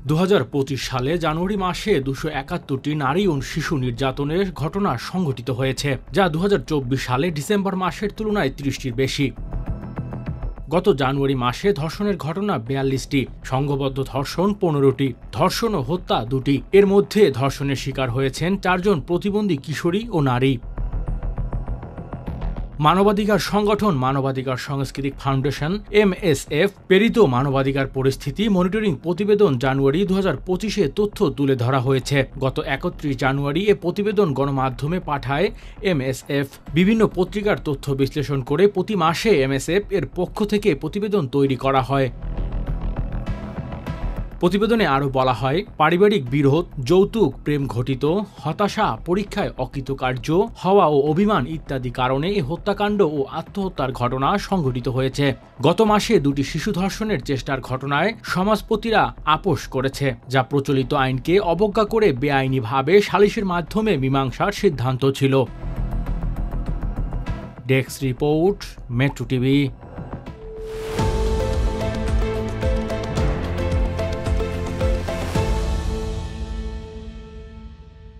2025 সালে জানুয়ারি মাসে 271টি নারী ও শিশু নির্যাতনের ঘটনা সংঘটিত হয়েছে, যা 2024 সালে ডিসেম্বর মাসের তুলনায় 30টির বেশি। গত জানুয়ারি মাসে ধর্ষণের ঘটনা 42টি, সংঘবদ্ধ ধর্ষণ 15টি, ধর্ষণ ও হত্যা 2টি। এর মধ্যে ধর্ষণের শিকার হয়েছেন 4 জন প্রতিবন্ধী কিশোরী ও নারী। মানবাধিকার সংগঠন মানবাধিকার সাংস্কৃতিক ফাউন্ডেশন MSF প্রেরিত মানবাধিকার পরিস্থিতি মনিটরিং প্রতিবেদন জানুয়ারি 2025-এ তথ্য তুলে ধরা হয়েছে। গত 31 জানুয়ারি এ প্রতিবেদন গণমাধ্যমে পাঠায় MSF। বিভিন্ন পত্রিকার তথ্য বিশ্লেষণ করে প্রতি মাসে MSF এর পক্ষ থেকে প্রতিবেদন তৈরি করা হয়। প্রতিবেদনে আরও বলা হয়, পারিবারিক বিরোধ, যৌতুক, প্রেম ঘটিত, হতাশা, পরীক্ষায় অকৃতকার্য হওয়া ও অভিমান ইত্যাদি কারণে এই হত্যাকাণ্ড ও আত্মহত্যার ঘটনা সংঘটিত হয়েছে। গত মাসে 2টি শিশু ধর্ষণের চেষ্টার ঘটনায় সমাজপতিরা আপোষ করেছে, যা প্রচলিত আইনকে অবজ্ঞা করে বেআইনিভাবে সালিসের মাধ্যমে মীমাংসার সিদ্ধান্ত ছিল। Desk report, metro TV.